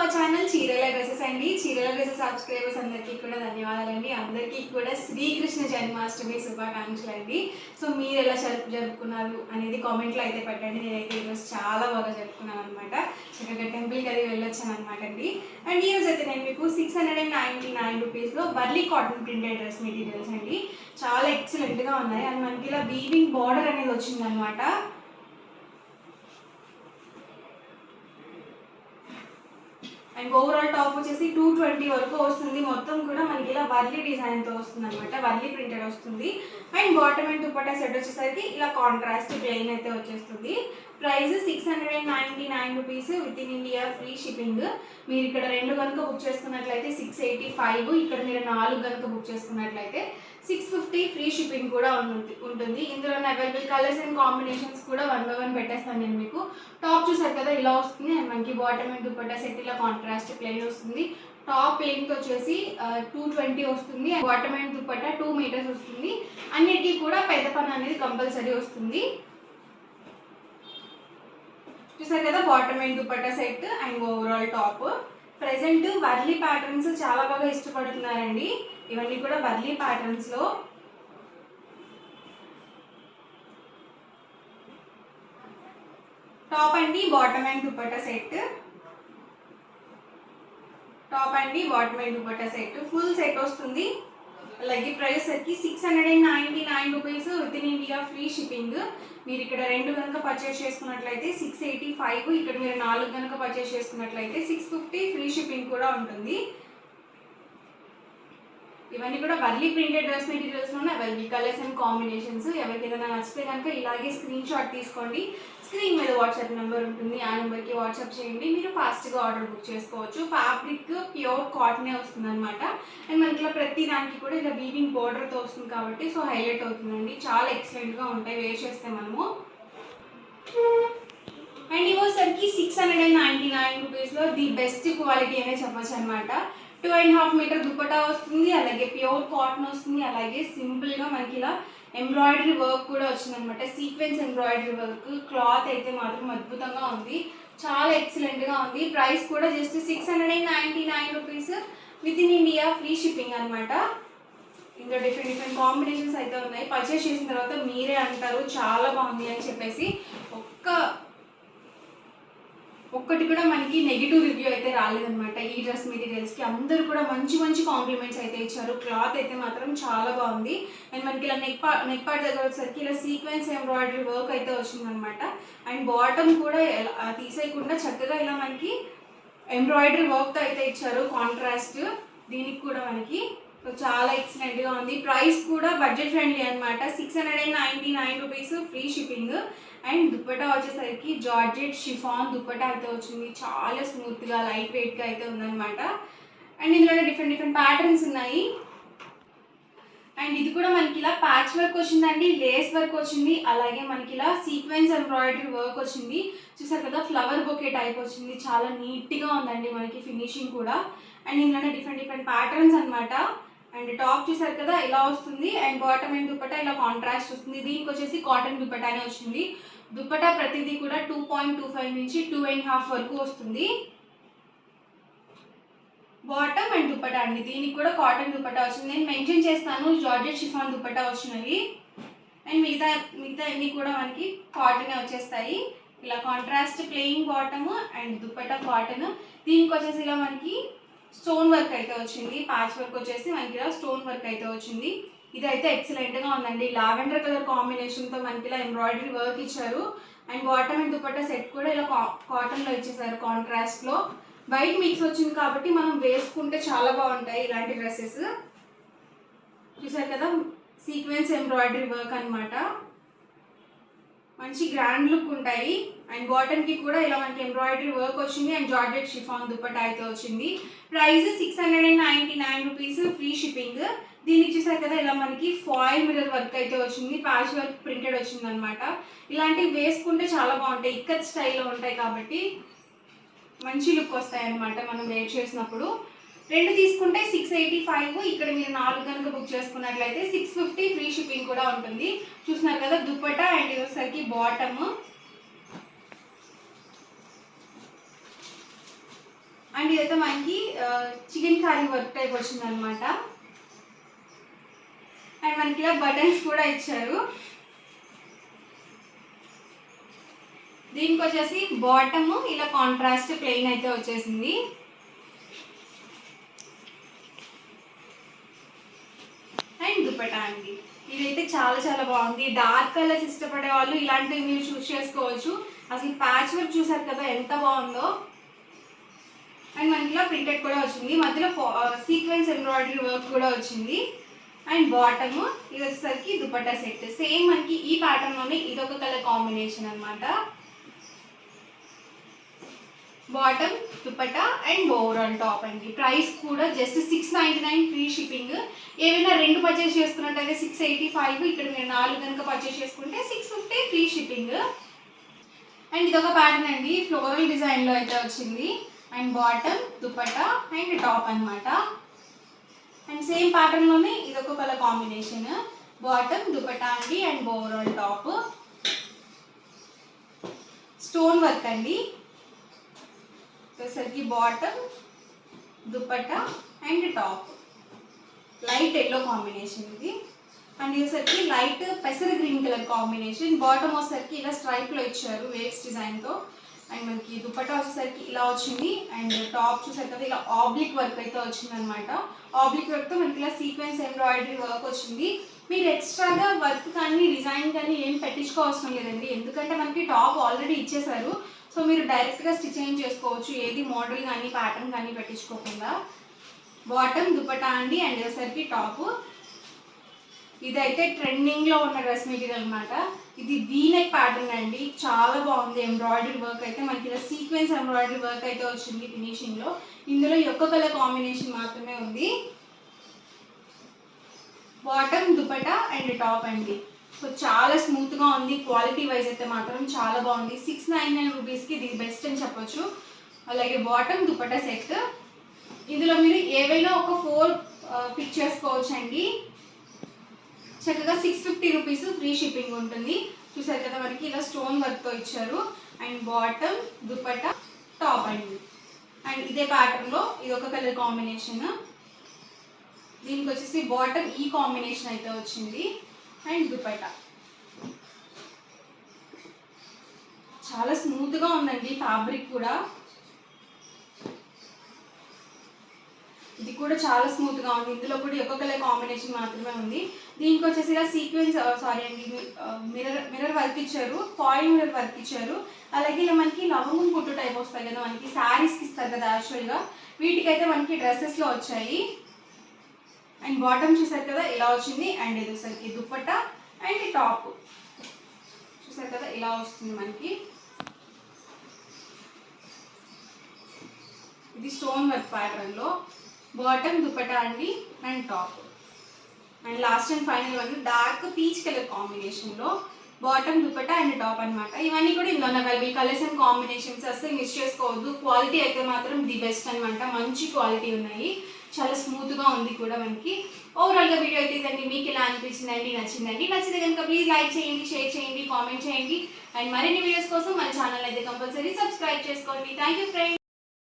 Our channel చీరల dresses అండి. చీరల డ్రెస్సెస్ సబ్స్క్రైబర్స్ అందరికీ కూడా ధన్యవాదాలండి. అందరికీ కూడా శ్రీకృష్ణ జన్మాష్టమి శుభాకాంక్షలు అండి. సో మీరు ఎలా జరుపుకున్నారు అనేది కామెంట్లో అయితే పెట్టండి. నేనైతే ఈరోజు చాలా బాగా జరుపుకున్నాను అనమాట. చక్కగా టెంపుల్కి అది వెళ్ళొచ్చాను అనమాట అండి. అండ్ ఈరోజు అయితే నేను మీకు 699 రూపీస్లో బర్లీ కాటన్ ప్రింటెడ్ డ్రెస్ మెటీరియల్స్ అండి. చాలా ఎక్సలెంట్గా ఉన్నాయి. అండ్ మనకి ఇలా వీవింగ్ బార్డర్ అనేది వచ్చిందనమాట. అండ్ ఓవరాల్ టాప్ వచ్చేసి 220 వరకు వస్తుంది. మొత్తం కూడా మనకి ఇలా వర్లీ డిజైన్తో వస్తుంది అనమాట. వర్లీ ప్రింటెడ్ వస్తుంది. And bottom and dupatta set వచ్చేసరికి ఇలా కాంట్రాస్ట్ ప్లెయిన్ అయితే వచ్చేస్తుంది. Price 699 rupees with in India free shipping. మీరు ఇక్కడ 2 కనుక బుక్ చేసుకున్నట్లయితే 685, ఇక్కడ మీరు 4 కనుక బుక్ చేసుకున్నట్లయితే 650 ఫ్రీ షిప్పింగ్ కూడా ఉంటుంది. ఇందులో అవైలబుల్ కలర్స్ అండ్ కాంబినేషన్స్ కూడా 1 by 1 పెట్టేస్తాను నేను మీకు. టాప్ చూసారు కదా ఇలా వస్తుంది. అండ్ మనకి బాటమ్ అండ్ దుపట్టా సెట్ ఇలా కాంట్రాస్ట్ ప్లెయిన్ వస్తుంది. టాప్ లెంగ్త్ వచ్చేసి 220 వస్తుంది. బాటమ్ అండ్ దుపట్టా 2 మీటర్స్ వస్తుంది. అన్నిటికీ కూడా పెద్ద పని అనేది కంపల్సరీ వస్తుంది. చూసారు కదా bottom and dupatta set and overall top. Present Warli patterns చాలా బాగా ఇష్టపడుతున్నారండి. ఇవన్నీ కూడా వర్లీ ప్యాటర్న్స్లో టాప్ అండి bottom and dupatta set. Top అండి bottom and dupatta set full set వస్తుంది. అలాగే ప్రైస్ వచ్చి 699 rupees with in India free shipping. మీరు ఇక్కడ 2 కనుక పర్చేస్ చేసుకున్నట్లయితే 685, ఇక్కడ మీరు 4 కనుక పర్చేస్ చేసుకున్నట్లయితే 650 ఫ్రీ షిప్పింగ్ కూడా ఉంటుంది. ఇవన్నీ కూడా వర్లీ ప్రింటెడ్ డ్రెస్ మెటీరియల్స్లోనే అవైలబుల్ కలర్స్ అండ్ కాంబినేషన్స్. ఎవరికి ఏదైనా నచ్చితే కనుక ఇలాగే స్క్రీన్ షాట్ తీసుకోండి. స్క్రీన్ మీద వాట్సాప్ నెంబర్ ఉంటుంది. ఆ నెంబర్కి వాట్సాప్ చేయండి. మీరు ఫాస్ట్గా ఆర్డర్ బుక్ చేసుకోవచ్చు. ఫ్యాబ్రిక్ ప్యూర్ కాటనే వస్తుంది అనమాట. అండ్ మనకి ఇలా ప్రతి దానికి కూడా ఇలా వీవింగ్ బార్డర్తో వస్తుంది కాబట్టి సో హైలైట్ అవుతుందండి. చాలా ఎక్సలెంట్గా ఉంటాయి వేర్ చేస్తే మనము. అండ్ ఇవోసరికి 699 రూపీస్లో ది బెస్ట్ క్వాలిటీ అనే చెప్పచ్చు అనమాట. 2.5 మీటర్ దుపట్టా వస్తుంది. అలాగే ప్యూర్ కాటన్ వస్తుంది. అలాగే సింపుల్గా మనకి ఇలా ఎంబ్రాయిడరీ వర్క్ కూడా వచ్చిందనమాట. Sequence embroidery work. క్లాత్ అయితే మాత్రం అద్భుతంగా ఉంది. చాలా ఎక్సలెంట్గా ఉంది. ప్రైస్ కూడా just 699 rupees with in India free shipping అనమాట. ఇందులో డిఫరెంట్ కాంబినేషన్స్ అయితే ఉన్నాయి. పర్చేస్ చేసిన తర్వాత మీరే అంటారు చాలా బాగుంది అని చెప్పేసి. ఒక్కటి కూడా మనకి నెగిటివ్ రివ్యూ అయితే రాలేదనమాట ఈ డ్రెస్ మెటీరియల్స్కి. అందరూ కూడా మంచి కాంప్లిమెంట్స్ అయితే ఇచ్చారు. క్లాత్ అయితే మాత్రం చాలా బాగుంది. అండ్ మనకి ఇలా నెక్ పార్ట్ దగ్గర వచ్చేసరికి ఇలా సీక్వెన్స్ ఎంబ్రాయిడరీ వర్క్ అయితే వచ్చిందనమాట. అండ్ బాటమ్ కూడా తీసేయకుండా చక్కగా ఇలా మనకి ఎంబ్రాయిడరీ వర్క్తో అయితే ఇచ్చారు కాంట్రాస్ట్. దీనికి కూడా మనకి సో చాలా ఎక్సలెంట్గా ఉంది. ప్రైస్ కూడా బడ్జెట్ ఫ్రెండ్లీ అనమాట. 699 rupees free shipping. And dupatta వచ్చేసరికి జార్జెట్ షిఫాన్ దుపట్టా అయితే వచ్చింది. చాలా స్మూత్గా లైట్ వెయిట్గా అయితే ఉందన్నమాట. అండ్ ఇందులో డిఫరెంట్ ప్యాటర్న్స్ ఉన్నాయి. అండ్ ఇది కూడా మనకి ఇలా ప్యాచ్ వర్క్ వచ్చిందండి, లేస్ వర్క్ వచ్చింది. అలాగే మనకి ఇలా సీక్వెన్స్ ఎంబ్రాయిడరీ వర్క్ వచ్చింది. చూసారు కదా ఫ్లవర్ బొకే టైప్ వచ్చింది. చాలా నీట్గా ఉందండి మనకి ఫినిషింగ్ కూడా. అండ్ ఇందులోనే డిఫరెంట్ ప్యాటర్న్స్ అనమాట. అండ్ టాప్ చూసారు కదా ఇలా వస్తుంది. అండ్ బాటమ్ అండ్ దుపట్టా ఇలా కాంట్రాస్ట్ వస్తుంది. దీనికి వచ్చేసి కాటన్ దుపట్టానే వచ్చింది. దుపట్టా ప్రతిదీ కూడా 2.25 నుంచి 2.5 వరకు వస్తుంది. బాటమ్ అండ్ దుపట్టా అండి. దీనికి కూడా కాటన్ దుపట్టా వచ్చింది. నేను మెన్షన్ చేస్తాను జార్జెట్ షిఫాన్ దుపట్టా వచ్చినవి. అండ్ మిగతా అన్ని కూడా మనకి కాటనే వచ్చేస్తాయి. ఇలా contrast plain bottom and dupatta cotton. దీనికి వచ్చేసి ఇలా మనకి స్టోన్ వర్క్ అయితే వచ్చింది. ప్యాచ్ వర్క్ వచ్చేసి మనకి ఇలా స్టోన్ వర్క్ అయితే వచ్చింది. ఇదైతే ఎక్సలెంట్గా ఉందండి. లావెండర్ కలర్ కాంబినేషన్తో మనకి ఇలా ఎంబ్రాయిడరీ వర్క్ ఇచ్చారు. And bottom and dupatta set కూడా ఇలా కాటన్లో ఇచ్చేసారు కాంట్రాస్ట్లో. వైట్ మిక్స్ వచ్చింది కాబట్టి మనం వేసుకుంటే చాలా బాగుంటాయి ఇలాంటి డ్రెస్సెస్. చూసారు కదా సీక్వెన్స్ ఎంబ్రాయిడరీ వర్క్ అనమాట. మంచి గ్రాండ్ లుక్ ఉంటాయి. అండ్ బాటమ్కి కూడా ఇలా మనకి ఎంబ్రాయిడరీ వర్క్ వచ్చింది. అండ్ జార్జెట్ షిఫాన్ దుపట్టా అయితే వచ్చింది. Price 699 rupees free shipping. దీనికి చూసారు కదా ఇలా మనకి ఫాయిల్ మిర్రర్ వర్క్ అయితే వచ్చింది. ప్యాచ్ వర్క్ ప్రింటెడ్ వచ్చింది అనమాట. ఇలాంటివి వేసుకుంటే చాలా బాగుంటాయి. ఇక్కత్ స్టైల్లో ఉంటాయి కాబట్టి మంచి లుక్ వస్తాయి అన్నమాట మనం వేర్ చేసినప్పుడు. 2 తీసుకుంటే 685, ఇక్కడ మీరు 4 కనుక బుక్ చేసుకున్నట్లయితే 650 ఫ్రీ షిప్పింగ్ కూడా ఉంటుంది. చూస్తున్నారు కదా దుపట్టా అండ్ ఇవసరికి బాటమ్. అండ్ ఇదైతే మనకి చికెన్ కర్రీ వర్క్ టైప్ వచ్చింది అనమాట. అండ్ మనకి ఇలా బటన్స్ కూడా ఇచ్చారు. దీనికి వచ్చేసి బాటమ్ ఇలా కాంట్రాస్ట్ ప్లెయిన్ అయితే వచ్చేసింది. అండ్ దుపట్టా అండి, ఇదైతే చాలా చాలా బాగుంది. డార్క్ కలర్స్ ఇష్టపడే వాళ్ళు ఇలాంటివి మీరు చూస్ చేసుకోవచ్చు. అసలు ప్యాచ్ వర్క్ చూసారు కదా ఎంత బాగుందో. అండ్ మనకి ఇలా ప్రింటెడ్ కూడా వచ్చింది, మధ్యలో సీక్వెన్స్ ఎంబ్రాయిడరీ వర్క్ కూడా వచ్చింది. అండ్ బాటమ్ ఇది వచ్చేసరికి దుపట్టా సెట్ సేమ్ మనకి ఈ ప్యాటర్న్లోనే ఇదొక కలర్ కాంబినేషన్ అనమాట. Bottom, dupatta and overall top అండి. ప్రైస్ కూడా జస్ట్ 699 ఫ్రీ షిప్పింగ్. ఏమైనా 2 పర్చేస్ చేసుకున్నట్టయితే 685, ఇక్కడ మీరు 4 కనుక పర్చేస్ చేసుకుంటే 650 ఫ్రీ షిప్పింగ్. అండ్ ఇదొక ప్యాటర్న్ అండి, ఫ్లోరల్ డిజైన్లో అయితే వచ్చింది. And bottom, dupatta and top అనమాట. అండ్ సేమ్ ప్యాటర్న్లోనే ఇదొక కలర్ కాంబినేషన్. బాటమ్, దుపట్టా అండి and overall top. Stone work అండి, వచ్చేసరికి bottom, dupatta and top. Light yellow combination ఇది. అండ్ ఇదేసరికి లైట్ పెసర గ్రీన్ కలర్ కాంబినేషన్. బాటమ్ వచ్చేసరికి ఇలా స్ట్రైప్లో ఇచ్చారు వేవ్స్ డిజైన్తో. అండ్ మనకి దుపట్టా వచ్చేసరికి ఇలా వచ్చింది. అండ్ టాప్ చూసారు కదా ఇలా ఆబ్లిక్ వర్క్ అయితే వచ్చింది అనమాట. ఆబ్లిక్ వర్క్తో మనకి ఇలా సీక్వెన్స్ ఎంబ్రాయిడరీ వర్క్ వచ్చింది. మీరు ఎక్స్ట్రాగా వర్క్ కానీ డిజైన్ కానీ ఏం పెట్టించుకోవాల్సిన లేదండి, ఎందుకంటే మనకి టాప్ ఆల్రెడీ ఇచ్చేసారు. సో మీరు డైరెక్ట్గా స్టిచ్చింగ్ చేసుకోవచ్చు, ఏది మోడల్ కానీ ప్యాటర్న్ కానీ పెట్టించుకోకుండా. బాటమ్, దుపట్టా అండి అండ్ ఇదేసరికి టాప్. ఇదైతే ట్రెండింగ్లో ఉన్న డ్రెస్ మెటీరియల్ అనమాట. ఇది వీనెక్ ప్యాటర్న్ అండి, చాలా బాగుంది. ఎంబ్రాయిడరీ వర్క్ అయితే మనకి ఇలా సీక్వెన్స్ ఎంబ్రాయిడరీ వర్క్ అయితే వచ్చింది ఫినిషింగ్లో. ఇందులో ఒక్క కలర్ కాంబినేషన్ మాత్రమే ఉంది. బాటమ్, దుపట్టా అండ్ టాప్ అండి. సో చాలా స్మూత్గా ఉంది. క్వాలిటీ వైజ్ అయితే మాత్రం చాలా బాగుంది. 699 రూపీస్కి ఇది బెస్ట్ అని చెప్పొచ్చు. అలాగే బాటమ్, దుపట్టా సెట్. ఇందులో మీరు ఏవైనా ఒక 4 పిక్ చేసుకోవచ్చు అండి. చక్కగా 650 రూపీస్ ఫ్రీ షిప్పింగ్ ఉంటుంది. చూసారు కదా మనకి ఇలా స్టోన్ వర్క్తో ఇచ్చారు. అండ్ బాటమ్, దుపట్టా, టాప్ అండి. అండ్ ఇదే ప్యాటర్న్లో ఇది ఒక కలర్ కాంబినేషన్. దీనికి వచ్చేసి బాటమ్ ఈ కాంబినేషన్ అయితే వచ్చింది. అండ్ దుపట్టా చాలా స్మూత్గా ఉందండి ఫ్యాబ్రిక్ కూడా. ఇది కూడా చాలా స్మూత్గా ఉంది. ఇందులో కూడా ఒక్క కలర్ కాంబినేషన్ మాత్రమే ఉంది. దీనికి వచ్చేసి ఇలా సీక్వెన్స్ మిర్రర్ వర్క్ ఇచ్చారు, ఫాయిల్ మిర్రర్ వర్క్ ఇచ్చారు. అలాగే ఇలా మనకి లవంగం కుట్టు టైప్ వస్తాయి కదా మనకి శారీస్కి ఇస్తారు కదా యాక్చువల్గా, వీటికైతే మనకి డ్రెస్సెస్లో వచ్చాయి. అండ్ బాటమ్ చూసారు కదా ఇలా వచ్చింది. అండ్ ఇది వచ్చేసరికి దుపట్టా అండ్ టాప్ చూసారు కదా ఇలా వస్తుంది మనకి. ఇది స్టోన్ వర్క్ ప్యాటర్న్లో. బాటమ్, దుపట్టా అండి and top. And last and final one dark peach colour కాంబినేషన్లో బాటమ్, దుపట్టా అండ్ టాప్ అనమాట. ఇవన్నీ కూడా ఇందులో అవైలబుల్ కలర్స్ అండ్ కాంబినేషన్స్, అసలు మిస్ చేసుకోవద్దు. క్వాలిటీ అయితే మాత్రం ది బెస్ట్ అనమాట, మంచి క్వాలిటీ ఉన్నాయి, చాలా స్మూత్గా ఉంది కూడా మనకి. ఓవరాల్గా వీడియో అయితే ఇదండి. మీకు ఎలా అనిపించిందండి? నచ్చిందండి? నచ్చితే కనుక ప్లీజ్ లైక్ చేయండి, షేర్ చేయండి, కామెంట్ చేయండి. అండ్ మరిన్ని వీడియోస్ కోసం మన ఛానల్ అయితే కంపల్సరీ సబ్స్క్రైబ్ చేసుకోండి. Thank you friends.